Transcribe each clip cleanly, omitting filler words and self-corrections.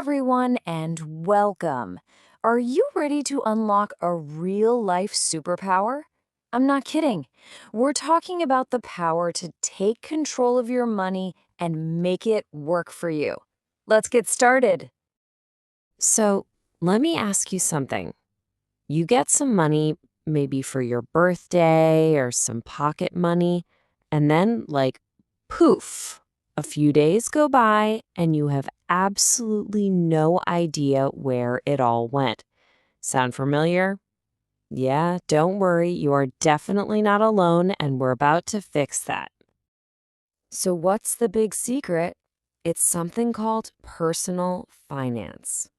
everyone, and welcome. Are you ready to unlock a real life superpower? I'm not kidding. We're talking about the power to take control of your money and make it work for you. Let's get started. So, let me ask you something. You get some money, maybe for your birthday or some pocket money, and then, poof, a few days go by and you have absolutely no idea where it all went. Sound familiar? Yeah, don't worry, you are definitely not alone, and we're about to fix that. So, what's the big secret? It's something called personal finance.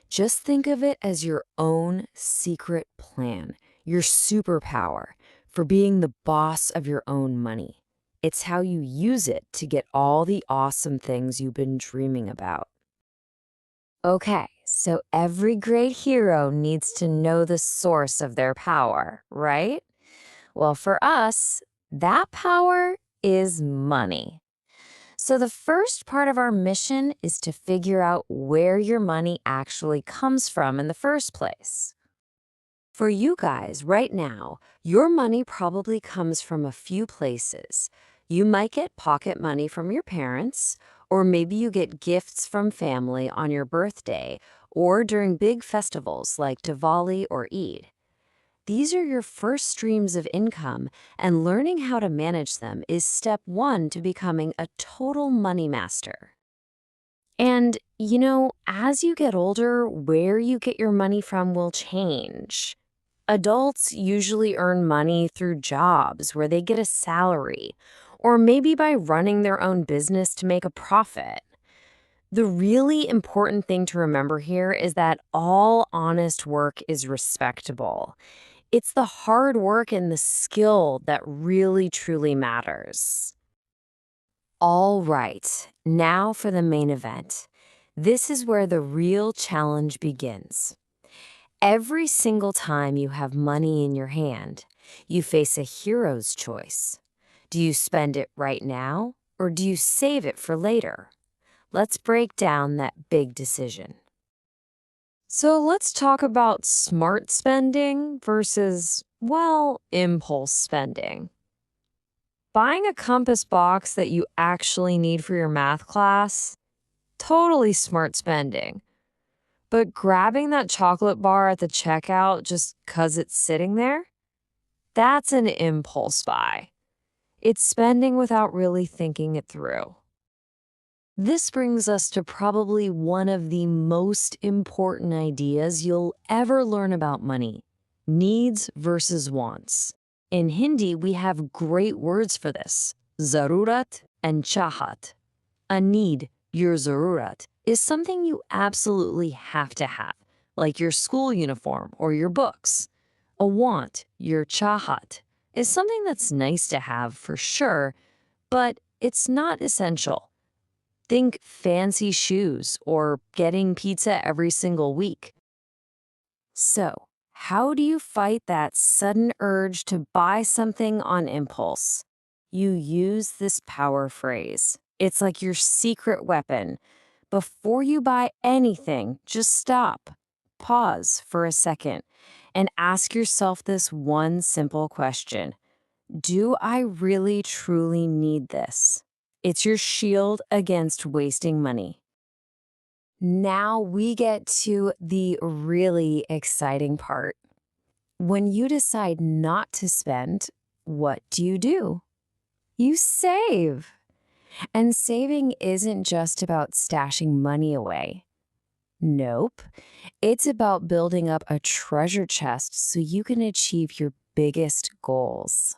Just think of it as your own secret plan, your superpower for being the boss of your own money. It's how you use it to get all the awesome things you've been dreaming about. Okay, so every great hero needs to know the source of their power, right? Well, for us, that power is money. So, the first part of our mission is to figure out where your money actually comes from in the first place. For you guys, right now, your money probably comes from a few places. You might get pocket money from your parents, or maybe you get gifts from family on your birthday or during big festivals like Diwali or Eid. These are your first streams of income, and learning how to manage them is step one to becoming a total money master. And, as you get older, where you get your money from will change. Adults usually earn money through jobs where they get a salary, or maybe by running their own business to make a profit. The really important thing to remember here is that all honest work is respectable. It's the hard work and the skill that really truly matters. All right, now for the main event. This is where the real challenge begins. Every single time you have money in your hand, you face a hero's choice. Do you spend it right now, or do you save it for later? Let's break down that big decision. So let's talk about smart spending versus, well, impulse spending. Buying a compass box that you actually need for your math class? Totally smart spending. But grabbing that chocolate bar at the checkout just 'cause it's sitting there? That's an impulse buy. It's spending without really thinking it through. This brings us to probably one of the most important ideas you'll ever learn about money: needs versus wants. In Hindi, we have great words for this: zarurat and chahat. A need, your zarurat, is something you absolutely have to have, like your school uniform or your books. A want, your chahat, is something that's nice to have for sure, but it's not essential. Think fancy shoes or getting pizza every single week. So, how do you fight that sudden urge to buy something on impulse? You use this power phrase. It's like your secret weapon. Before you buy anything, just stop, pause for a second, and ask yourself this one simple question: do I really truly need this? It's your shield against wasting money. Now we get to the really exciting part. When you decide not to spend, what do? You save. And saving isn't just about stashing money away. Nope. It's about building up a treasure chest so you can achieve your biggest goals.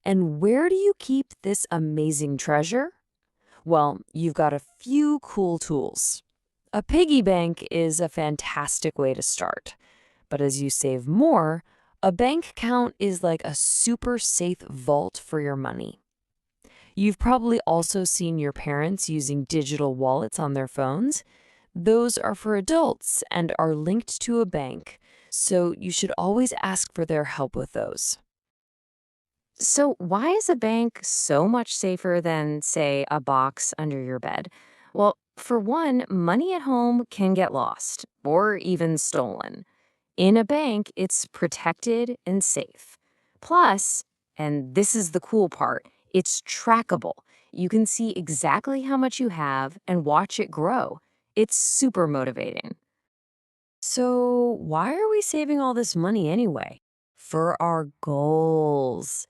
And where do you keep this amazing treasure? Well, you've got a few cool tools. A piggy bank is a fantastic way to start. But as you save more, a bank account is like a super safe vault for your money. You've probably also seen your parents using digital wallets on their phones. Those are for adults and are linked to a bank, so you should always ask for their help with those. So, why is a bank so much safer than, say, a box under your bed? Well, For one, money at home can get lost or even stolen. In a bank, it's protected and safe. Plus, and this is the cool part, it's trackable. You can see exactly how much you have and watch it grow. It's super motivating. So, why are we saving all this money anyway? For our goals.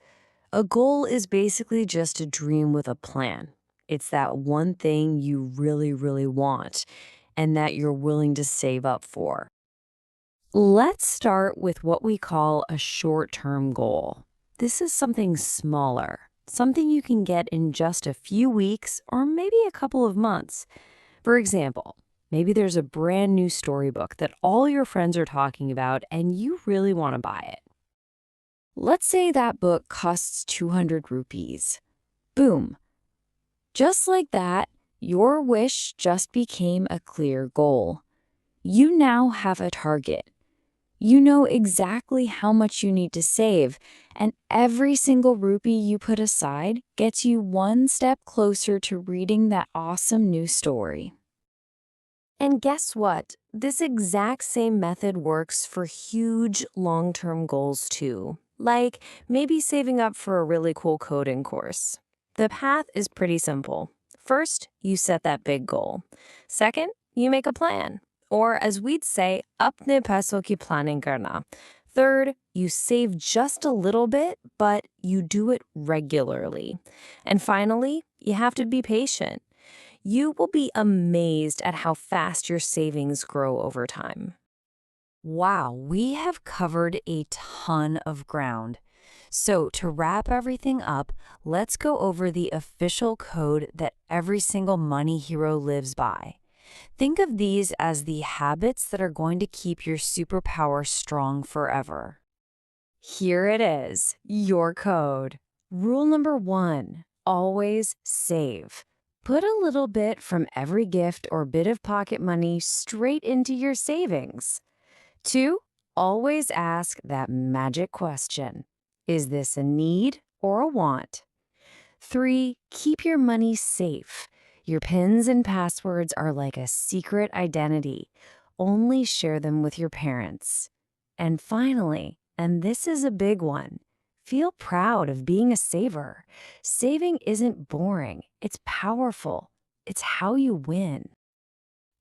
A goal is basically just a dream with a plan. It's that one thing you really, really want and that you're willing to save up for. Let's start with what we call a short-term goal. This is something smaller, something you can get in just a few weeks or maybe a couple of months. For example, maybe there's a brand new storybook that all your friends are talking about and you really want to buy it. Let's say that book costs 200 rupees. Boom. Just like that, your wish just became a clear goal. You now have a target. You know exactly how much you need to save, and every single rupee you put aside gets you one step closer to reading that awesome new story. And guess what? This exact same method works for huge long-term goals too, like maybe saving up for a really cool coding course. The path is pretty simple. First, you set that big goal. Second, you make a plan. Or as we'd say, apne paison ki planning karna. Third, you save just a little bit, but you do it regularly. And finally, you have to be patient. You will be amazed at how fast your savings grow over time. Wow, we have covered a ton of ground. So to wrap everything up, let's go over the official code that every single money hero lives by. Think of these as the habits that are going to keep your superpower strong forever. Here it is, your code. Rule number 1, always save. Put a little bit from every gift or bit of pocket money straight into your savings. 2, always ask that magic question. Is this a need or a want? 3, keep your money safe. Your PINs and passwords are like a secret identity. Only share them with your parents. And finally, and this is a big one, feel proud of being a saver. Saving isn't boring, it's powerful. It's how you win.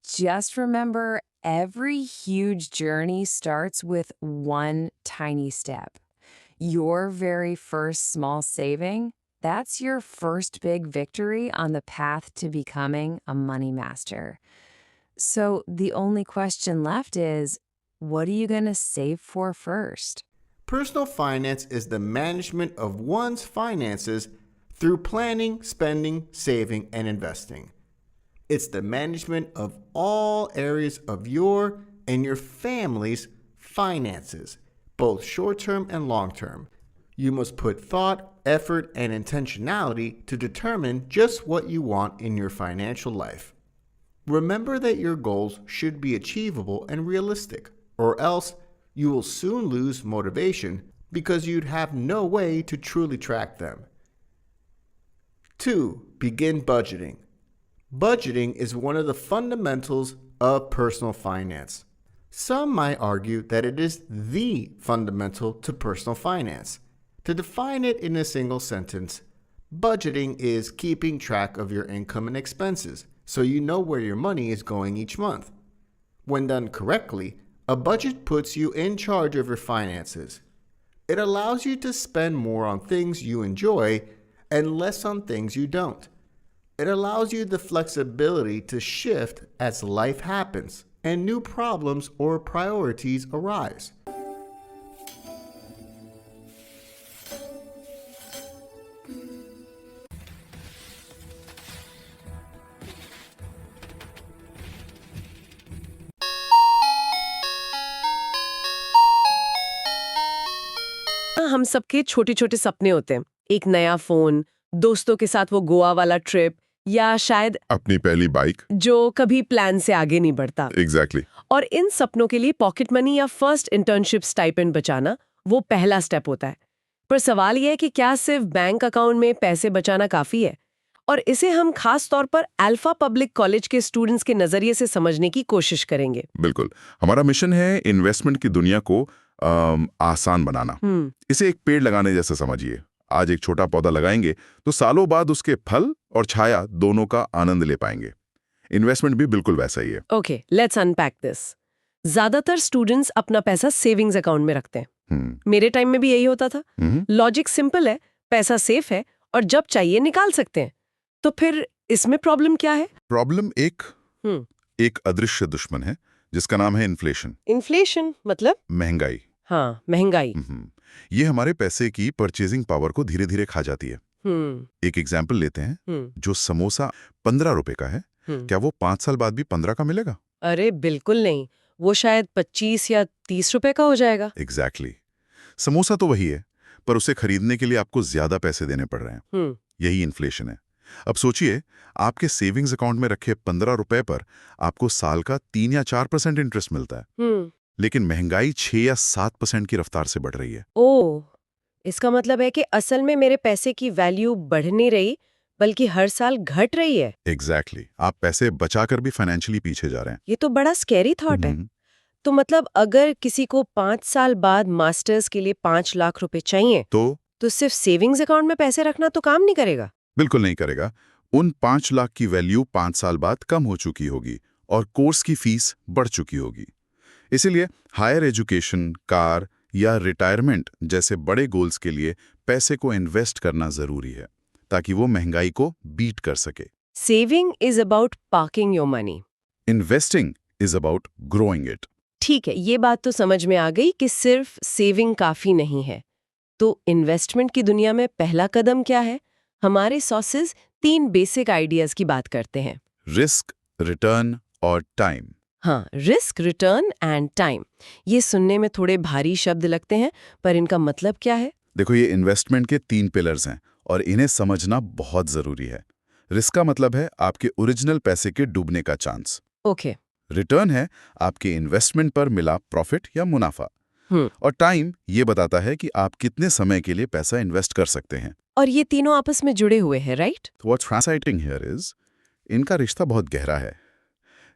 Just remember, every huge journey starts with one tiny step. Your very first small saving, that's your first big victory on the path to becoming a money master. So the only question left is, what are you going to save for first? Personal finance is the management of one's finances through planning, spending, saving, and investing. It's the management of all areas of your and your family's finances, both short-term and long-term. You must put thought, effort, and intentionality to determine just what you want in your financial life. Remember that your goals should be achievable and realistic, or else you will soon lose motivation because you'd have no way to truly track them. 2. Begin budgeting. Budgeting is one of the fundamentals of personal finance. Some might argue that it is the fundamental to personal finance. To define it in a single sentence, budgeting is keeping track of your income and expenses so you know where your money is going each month. When done correctly, a budget puts you in charge of your finances. It allows you to spend more on things you enjoy and less on things you don't. It allows you the flexibility to shift as life happens and new problems or priorities arise. हम सबके छोटे छोटे सपने होते हैं, एक नया phone, दोस्तों के साथ वो गोवा वाला ट्रिप, या शायद अपनी पहली बाइक। जो कभी प्लान से आगे नहीं बढ़ता। एग्जैक्टली। और इन सपनों के लिए पॉकेट मनी या फर्स्ट इंटर्नशिप स्टाइपेंड बचाना वो पहला स्टेप होता है। पर सवाल यह है कि क्या सिर्फ बैंक अकाउंट में पैसे बचाना काफी है? और इसे हम खास तौर पर अल्फा पब्लिक कॉलेज के स्टूडेंट्स के नजरिए से समझने की कोशिश करेंगे। बिल्कुल। हमारा मिशन है इन्वेस्टमेंट की दुनिया को आसान बनाना। इसे एक पेड़ लगाने जैसे समझिए। आज एक छोटा पौधा लगाएंगे तो सालों बाद उसके फल और छाया दोनों का आनंद ले पाएंगे। इन्वेस्टमेंट भी बिल्कुल वैसा ही है। Okay, let's unpack this. ज्यादातर स्टूडेंट्स अपना पैसा सेविंग्स अकाउंट में रखते हैं। मेरे टाइम में भी यही होता था। लॉजिक सिंपल है, पैसा सेफ है और जब चाहिए निकाल सकते हैं। तो फिर इसमें प्रॉब्लम क्या है? प्रॉब्लम एक अदृश्य दुश्मन है जिसका नाम है इन्फ्लेशन। इन्फ्लेशन मतलब? महंगाई। हाँ, महंगाई। ये हमारे पैसे की परचेजिंग पावर को धीरे धीरे खा जाती है। एक एग्जाम्पल लेते हैं। जो समोसा 15 रुपए का है, क्या वो 5 साल बाद भी 15 का मिलेगा? अरे बिल्कुल नहीं, वो शायद 25 या 30 रुपए का हो जाएगा। एग्जैक्टली। समोसा तो वही है, पर उसे खरीदने के लिए आपको ज्यादा पैसे देने पड़ रहे हैं। यही इन्फ्लेशन है। अब सोचिए, आपके सेविंग्स अकाउंट में रखे 15 रुपए पर आपको साल का 3 या 4% इंटरेस्ट मिलता है। लेकिन महंगाई 6 या 7% की रफ्तार से बढ़ रही है। ओह, इसका मतलब है कि असल में मेरे पैसे की वैल्यू बढ़ नहीं रही, बल्कि हर साल घट रही है। एग्जैक्टली। आप पैसे बचाकर भी फाइनेंशियली पीछे जा रहे हैं। ये तो बड़ा स्कैरी थॉट है। तो मतलब अगर किसी को 5 साल बाद मास्टर्स के लिए 5 लाख रुपए चाहिए तो सिर्फ सेविंग्स अकाउंट में पैसे रखना तो काम नहीं करेगा? बिल्कुल नहीं करेगा। उन 5 लाख की वैल्यू 5 साल बाद कम हो चुकी होगी और कोर्स की फीस बढ़ चुकी होगी। इसीलिए हायर एजुकेशन, कार या रिटायरमेंट जैसे बड़े गोल्स के लिए पैसे को इन्वेस्ट करना जरूरी है ताकि वो महंगाई को बीट कर सके। Saving is about parking your money, investing is about growing it. ठीक है, ये बात तो समझ में आ गई कि सिर्फ सेविंग काफी नहीं है। तो इन्वेस्टमेंट की दुनिया में पहला कदम क्या है? हमारे सोर्सेज 3 बेसिक आइडियाज की बात करते हैं। रिस्क, रिटर्न और टाइम। हाँ, रिस्क, रिटर्न एंड टाइम। ये सुनने में थोड़े भारी शब्द लगते हैं, पर इनका मतलब क्या है? देखो, ये इन्वेस्टमेंट के 3 पिलर्स हैं और इन्हें समझना बहुत जरूरी है। रिस्क का मतलब है आपके ओरिजिनल पैसे के डूबने का चांस। ओके। रिटर्न है आपके इन्वेस्टमेंट पर मिला प्रॉफिट या मुनाफा। और टाइम ये बताता है कि आप कितने समय के लिए पैसा इन्वेस्ट कर सकते हैं। और ये तीनों आपस में जुड़े हुए हैं, right? What's fascinating here is इनका रिश्ता बहुत गहरा है।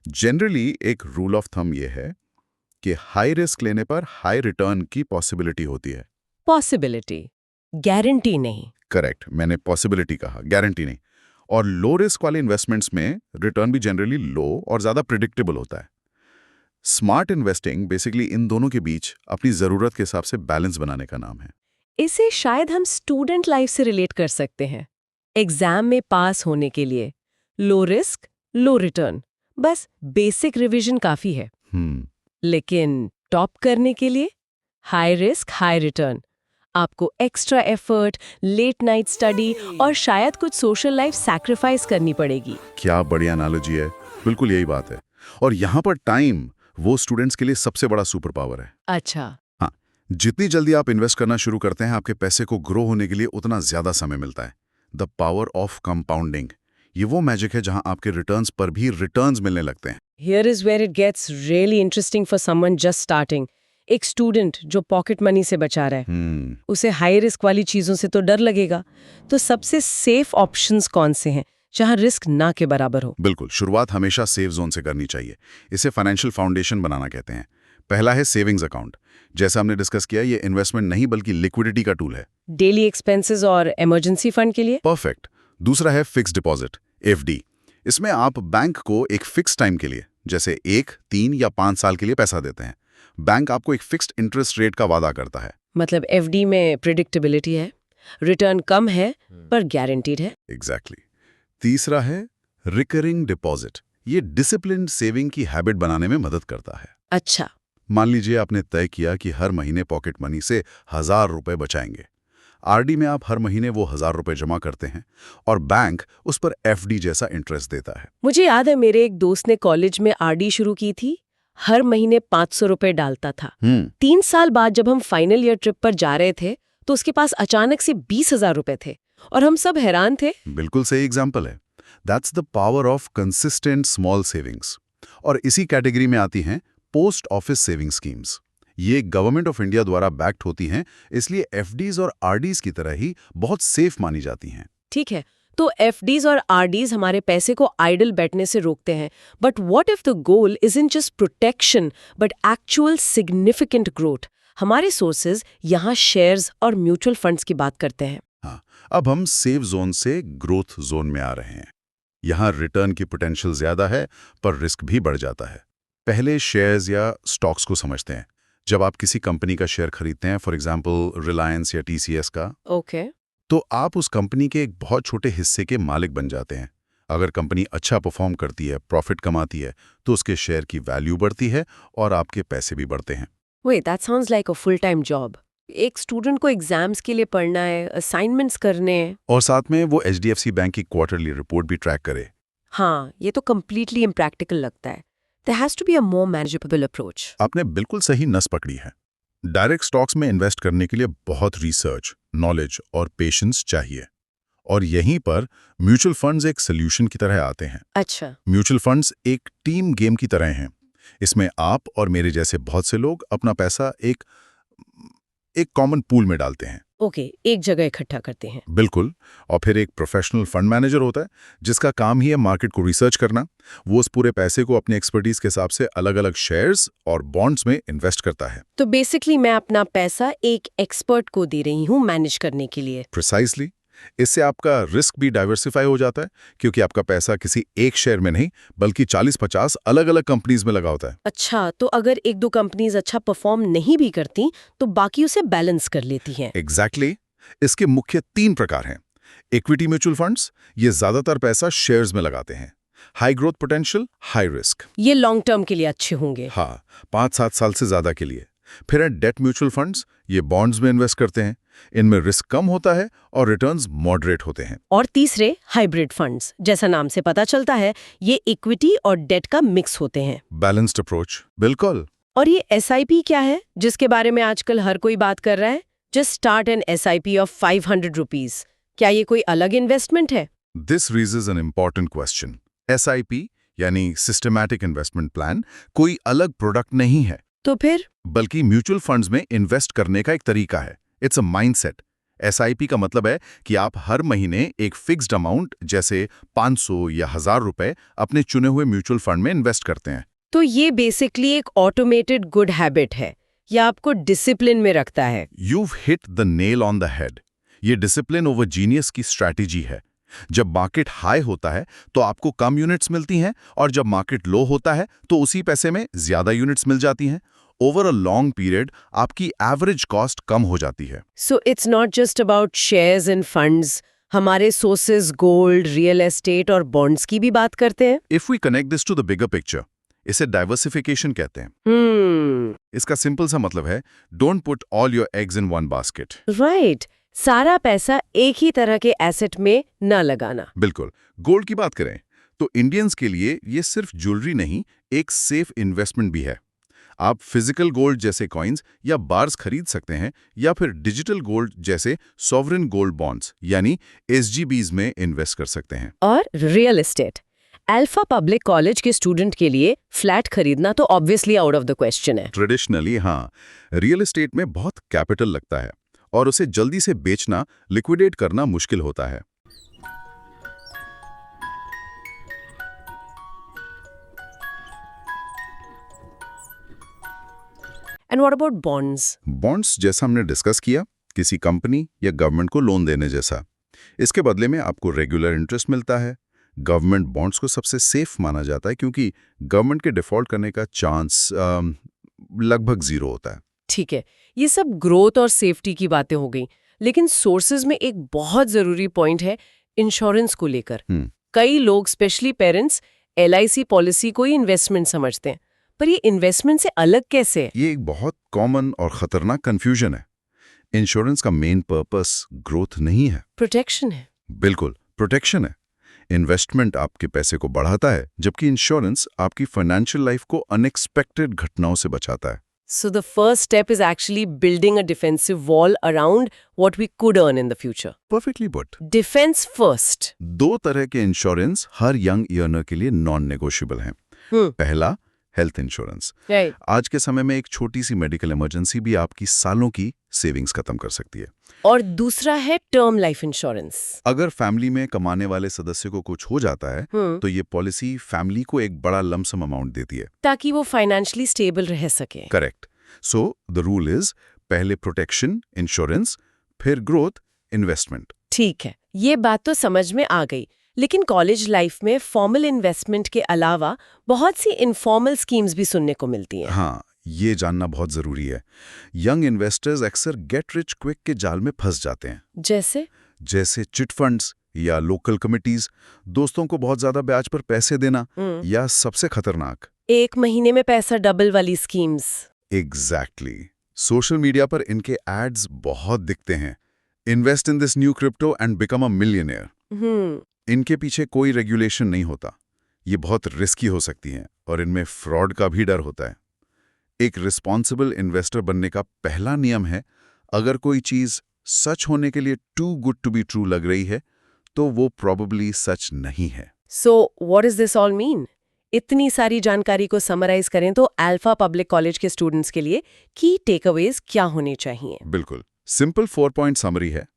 जनरली एक रूल ऑफ थंब ये है कि हाई रिस्क लेने पर हाई रिटर्न की पॉसिबिलिटी होती है। पॉसिबिलिटी, गारंटी नहीं। करेक्ट, मैंने पॉसिबिलिटी कहा, गारंटी नहीं। और लो रिस्क वाले इन्वेस्टमेंट्स में रिटर्न भी जनरली लो और ज्यादा प्रिडिक्टेबल होता है। स्मार्ट इन्वेस्टिंग बेसिकली इन दोनों के बीच अपनी जरूरत के हिसाब से बैलेंस बनाने का नाम है। इसे शायद हम स्टूडेंट लाइफ से रिलेट कर सकते हैं। एग्जाम में पास होने के लिए लो रिस्क, लो रिटर्न, बस बेसिक रिवीजन काफी है। लेकिन टॉप करने के लिए हाई रिस्क, हाई रिटर्न। आपको extra effort, late night study और शायद कुछ सोशल लाइफ सैक्रिफाइस करनी पड़ेगी। क्या बढ़िया एनालॉजी है, बिल्कुल यही बात है। और यहाँ पर टाइम वो स्टूडेंट्स के लिए सबसे बड़ा सुपर पावर है। अच्छा। हाँ, जितनी जल्दी आप इन्वेस्ट करना शुरू करते हैं, आपके पैसे को ग्रो होने के लिए उतना ज्यादा समय मिलता है। द पावर ऑफ कंपाउंडिंग, ये वो मैजिक है जहां आपके रिटर्न्स पर भी रिटर्न्स मिलने लगते हैं। Here is where it gets really interesting for someone just starting. एक स्टूडेंट जो पॉकेट मनी से बचा रहा है, उसे हाई रिस्क वाली चीजों से तो डर लगेगा। तो सबसे सेफ ऑप्शंस कौन से हैं जहां रिस्क ना के बराबर हो? बिल्कुल, शुरुआत हमेशा सेफ जोन से करनी चाहिए। इसे फाइनेंशियल फाउंडेशन बनाना कहते हैं। पहला है सेविंग्स अकाउंट। जैसा हमने डिस्कस किया, ये इन्वेस्टमेंट नहीं बल्कि लिक्विडिटी का टूल है। डेली एक्सपेंसेस और इमरजेंसी फंड के लिए। परफेक्ट। दूसरा है फिक्स्ड डिपॉजिट, FD। इसमें आप बैंक को एक फिक्स टाइम के लिए, जैसे 1, 3 या 5 साल के लिए पैसा देते हैं। बैंक आपको एक फिक्स्ड इंटरेस्ट रेट का वादा करता है। मतलब FD में प्रिडिक्टेबिलिटी है, रिटर्न कम है पर गारंटीड है। एग्जैक्टली। तीसरा है रिकरिंग डिपॉजिट। ये डिसिप्लिन्ड सेविंग की हैबिट बनाने में मदद करता है। अच्छा। मान लीजिए आपने तय किया कि हर महीने पॉकेट मनी से 1000 रुपए बचाएंगे। RD में आप हर महीने वो 1000 रुपए जमा करते हैं और बैंक उस पर FD जैसा इंटरेस्ट देता है। मुझे याद है, मेरे एक दोस्त ने कॉलेज में RD शुरू की थी। हर महीने 500 रुपए डालता था। 3 साल बाद जब हम फाइनल ईयर ट्रिप पर जा रहे थे तो उसके पास अचानक से 20,000 रुपए थे और हम सब हैरान थे। बिल्कुल सही एग्जाम्पल है। That's the power of consistent small savings. और इसी कैटेगरी में आती हैं पोस्ट ऑफिस सेविंग स्कीम्स। ये गवर्नमेंट ऑफ इंडिया द्वारा बैक्ड होती हैं, इसलिए FDs और RDs की तरह ही बहुत सेफ मानी जाती हैं। ठीक है, तो एफडीज और आरडीज हमारे पैसे को आइडल बैठने से रोकते हैं, but what if the goal isn't just protection but actual significant growth? हमारे सोर्सेज यहाँ शेयर्स और म्यूचुअल फंड्स की बात करते हैं। हाँ, अब हम सेफ जोन से ग्रोथ जोन में आ रहे हैं। यहाँ रिटर्न की पोटेंशियल ज्यादा है पर रिस्क भी बढ़ जाता है। पहले शेयर्स या स्टॉक्स को समझते हैं। जब आप किसी कंपनी का शेयर खरीदते हैं, फॉर एग्जांपल रिलायंस या टीसीएस का, ओके तो आप उस कंपनी के एक बहुत छोटे हिस्से के मालिक बन जाते हैं। अगर कंपनी अच्छा परफॉर्म करती है, प्रॉफिट कमाती है, तो उसके शेयर की वैल्यू बढ़ती है और आपके पैसे भी बढ़ते हैं। Wait, that sounds like a full time job. एक स्टूडेंट को एग्जाम्स के लिए पढ़ना है, असाइनमेंट्स करने हैं, और साथ में वो एचडीएफसी बैंक की क्वार्टरली रिपोर्ट भी ट्रैक करे। हाँ, ये तो कम्प्लीटली इम्प्रैक्टिकल लगता है। There has to be a more manageable approach. आपने बिल्कुल सही नस पकड़ी है। डायरेक्ट स्टॉक्स में इन्वेस्ट करने के लिए बहुत रिसर्च, नॉलेज और पेशेंस चाहिए। और यहीं पर म्यूचुअल फंड्स एक सोल्यूशन की तरह आते हैं। अच्छा, म्यूचुअल फंड्स एक टीम गेम की तरह हैं। इसमें आप और मेरे जैसे बहुत से लोग अपना पैसा एक कॉमन पूल में डालते हैं। ओके, एक जगह इकट्ठा करते हैं। बिल्कुल। और फिर एक प्रोफेशनल फंड मैनेजर होता है जिसका काम ही है मार्केट को रिसर्च करना। वो उस पूरे पैसे को अपनी एक्सपर्टीज के हिसाब से अलग अलग शेयर्स और बॉन्ड्स में इन्वेस्ट करता है। तो बेसिकली मैं अपना पैसा एक एक्सपर्ट को दे रही हूँ मैनेज करने के लिए। प्रिसाइसली। इससे आपका रिस्क भी डाइवर्सिफाई हो जाता है, क्योंकि आपका पैसा किसी एक शेयर में नहीं बल्कि 40-50 अलग अलग कंपनीज में लगा होता है। अच्छा, तो अगर एक दो कंपनीज अच्छा परफॉर्म नहीं भी करती तो बाकी उसे बैलेंस कर लेती हैं। एग्जैक्टली। इसके मुख्य 3 प्रकार हैं। इक्विटी म्यूचुअल फंड्स, ये ज्यादातर पैसा शेयर्स में लगाते हैं। High growth potential, high risk, ये लॉन्ग टर्म के लिए अच्छे होंगे। हाँ, 5-7 साल से ज्यादा के लिए। फिर है डेट म्यूचुअल फंड्स, ये बॉन्ड्स में इन्वेस्ट करते हैं। इनमें रिस्क कम होता है और रिटर्न्स मॉडरेट होते हैं। और तीसरे हाइब्रिड फंड्स, जैसा नाम से पता चलता है ये इक्विटी और डेट का मिक्स होते हैं। Balanced approach. बिल्कुल। और ये एसआईपी क्या है जिसके बारे में आजकल हर कोई बात कर रहा है? Just start an SIP of 500 rupees. क्या ये कोई अलग इन्वेस्टमेंट है? This raises an important question. SIP यानी सिस्टमैटिक इन्वेस्टमेंट प्लान कोई अलग प्रोडक्ट नहीं है, तो फिर बल्कि म्यूचुअल फंड्स में इन्वेस्ट करने का एक तरीका है। It's a mindset. एसआईपी का मतलब है कि आप हर महीने एक फिक्स्ड अमाउंट जैसे 500 या 1000 रुपए अपने चुने हुए म्यूचुअल फंड में इन्वेस्ट करते हैं। तो ये बेसिकली एक ऑटोमेटेड गुड हैबिट है या आपको डिसिप्लिन में रखता है? You've hit the nail on the head। ये डिसिप्लिन ओवर जीनियस की स्ट्रैटेजी है। जब मार्केट हाई होता है तो आपको कम यूनिट्स मिलती हैं, और जब मार्केट लो होता है तो उसी पैसे में ज्यादा यूनिट्स मिल जाती हैं। ओवर अ लॉन्ग पीरियड आपकी एवरेज कॉस्ट कम हो जाती है। So it's not just about shares and funds, हमारे सोर्सेज गोल्ड, रियल एस्टेट और बॉन्ड्स की भी बात करते हैं। If we connect this to the bigger picture, इसे डाइवर्सिफिकेशन कहते हैं। इसका सिंपल सा मतलब है, don't put all your eggs in one basket. Right, सारा पैसा एक ही तरह के एसेट में न लगाना। बिल्कुल। गोल्ड की बात करें तो इंडियंस के लिए ये सिर्फ ज्वेलरी नहीं, एक सेफ इन्वेस्टमेंट भी है। आप फिजिकल गोल्ड जैसे कॉइन्स या बार्स खरीद सकते हैं, या फिर डिजिटल गोल्ड जैसे सॉवरेन गोल्ड बॉन्ड्स यानी एसजीबीज में इन्वेस्ट कर सकते हैं। और real estate, alpha Public College के स्टूडेंट के लिए फ्लैट खरीदना तो obviously out of the question है। ट्रेडिशनली हाँ, रियल एस्टेट में बहुत कैपिटल लगता है और उसे जल्दी से बेचना, लिक्विडेट करना मुश्किल होता है। And what about bonds? Bonds, जैसा हमने डिस्कस किया, किसी कंपनी या गवर्नमेंट को लोन देने जैसा। इसके बदले में आपको रेगुलर इंटरेस्ट मिलता है। गवर्नमेंट बॉन्ड्स को सबसे सेफ माना जाता है क्योंकि गवर्नमेंट के डिफॉल्ट करने का चांस लगभग 0 होता है। ठीक है, ये सब ग्रोथ और सेफ्टी की बातें हो गई, लेकिन सोर्सेज में एक बहुत जरूरी पॉइंट है इंश्योरेंस को लेकर। कई लोग, स्पेशली पेरेंट्स, एलआईसी पॉलिसी को ही इन्वेस्टमेंट समझते हैं, पर ये इन्वेस्टमेंट से अलग कैसे है? ये एक बहुत कॉमन और खतरनाक कंफ्यूजन है। इंश्योरेंस का मेन पर्पस ग्रोथ नहीं है, प्रोटेक्शन है। बिल्कुल प्रोटेक्शन है। इन्वेस्टमेंट आपके पैसे को बढ़ाता है, जबकि इंश्योरेंस आपकी फाइनेंशियल लाइफ को अनएक्सपेक्टेड घटनाओं से बचाता है। So the first step is actually building a defensive wall around what we could earn in the future. Perfectly put. Defense first. 2 तरह के इंश्योरेंस हर यंग अर्नर के लिए नॉन नेगोशिएबल हैं। पहला, हेल्थ इंश्योरेंस। राइट। आज के समय में एक छोटी सी मेडिकल इमरजेंसी भी आपकी सालों की सेविंग्स खत्म कर सकती है। और दूसरा है टर्म लाइफ इंश्योरेंस। अगर फैमिली में कमाने वाले सदस्य को कुछ हो जाता है तो ये पॉलिसी फैमिली को एक बड़ा लमसम अमाउंट देती है, ताकि वो फाइनेंशियली स्टेबल रह सके। Correct. So the rule is पहले प्रोटेक्शन इंश्योरेंस, फिर ग्रोथ इन्वेस्टमेंट। ठीक है, ये बात तो समझ में आ गई। लेकिन कॉलेज लाइफ में फॉर्मल इन्वेस्टमेंट के अलावा बहुत सी इनफॉर्मल स्कीम्स भी सुनने को मिलती हैं। हाँ, ये जानना बहुत जरूरी है। यंग इन्वेस्टर्स अक्सर गेट रिच क्विक के जाल में फंस जाते हैं, जैसे चिट फंड्स या लोकल कमिटीज, दोस्तों को बहुत ज्यादा ब्याज पर पैसे देना, या सबसे खतरनाक 1 महीने में पैसा डबल वाली स्कीम्स। एग्जैक्टली। सोशल मीडिया पर इनके एड्स बहुत दिखते हैं। Invest in this new crypto and become a millionaire. इनके पीछे कोई रेगुलेशन नहीं होता, ये बहुत रिस्की हो सकती हैं और इनमें फ्रॉड का भी डर होता है। एक रिस्पॉन्सिबल इन्वेस्टर बनने का पहला नियम है, अगर कोई चीज सच होने के लिए too good to be true लग रही है तो वो प्रोबेबली सच नहीं है। So what does this all mean? इतनी सारी जानकारी को समराइज करें तो अल्फा पब्लिक कॉलेज के स्टूडेंट्स के लिए की टेकअवेज क्या होने चाहिए? बिल्कुल सिंपल 4 पॉइंट समरी है।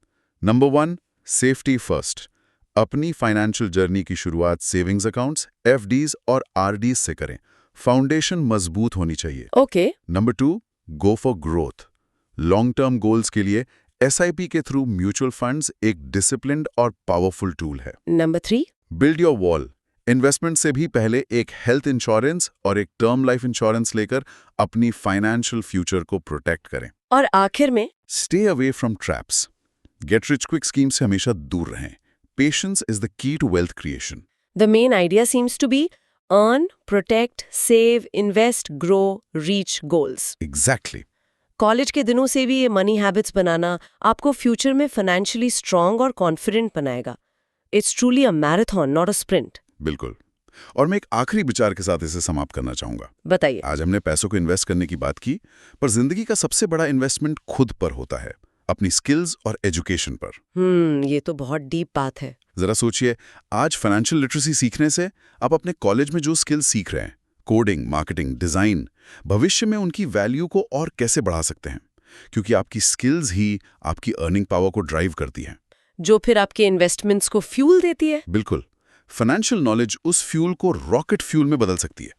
Number 1, safety first. अपनी फाइनेंशियल जर्नी की शुरुआत सेविंग्स अकाउंट्स, एफडीज और आरडीज से करें। फाउंडेशन मजबूत होनी चाहिए। Okay. Number 2, go for growth. Long term goals के लिए एसआईपी के थ्रू म्यूचुअल फंड्स एक डिसिप्लिन्ड और पावरफुल टूल है। Number 3, build your wall. Investment से भी पहले एक हेल्थ इंश्योरेंस और एक टर्म लाइफ इंश्योरेंस लेकर अपनी फाइनेंशियल फ्यूचर को प्रोटेक्ट करें। और आखिर में stay away from traps. Get rich quick scheme से हमेशा दूर रहें। Patience is the key to wealth creation. The main idea seems to be earn, protect, save, invest, grow, reach goals. Exactly. College के दिनों से भी ये मनी हैबिट्स बनाना आपको फ्यूचर में फाइनेंशियली स्ट्रांग और कॉन्फिडेंट बनाएगा। It's truly a marathon, not a sprint. बिल्कुल। और मैं एक आखिरी विचार के साथ इसे समाप्त करना चाहूंगा। बताइए। आज हमने पैसों को इन्वेस्ट करने की बात की, पर जिंदगी का सबसे बड़ा इन्वेस्टमेंट खुद पर होता है, अपनी स्किल्स और एजुकेशन पर। ये तो बहुत डीप बात है। जरा सोचिए, आज फाइनेंशियल लिटरेसी सीखने से आप अपने कॉलेज में जो स्किल्स सीख रहे हैं, कोडिंग, मार्केटिंग, डिजाइन, भविष्य में उनकी वैल्यू को और कैसे बढ़ा सकते हैं, क्योंकि आपकी स्किल्स ही आपकी अर्निंग पावर को ड्राइव करती हैं, जो फिर आपके इन्वेस्टमेंट्स को फ्यूल देती है। बिल्कुल। फाइनेंशियल नॉलेज उस फ्यूल को रॉकेट फ्यूल में बदल सकती है।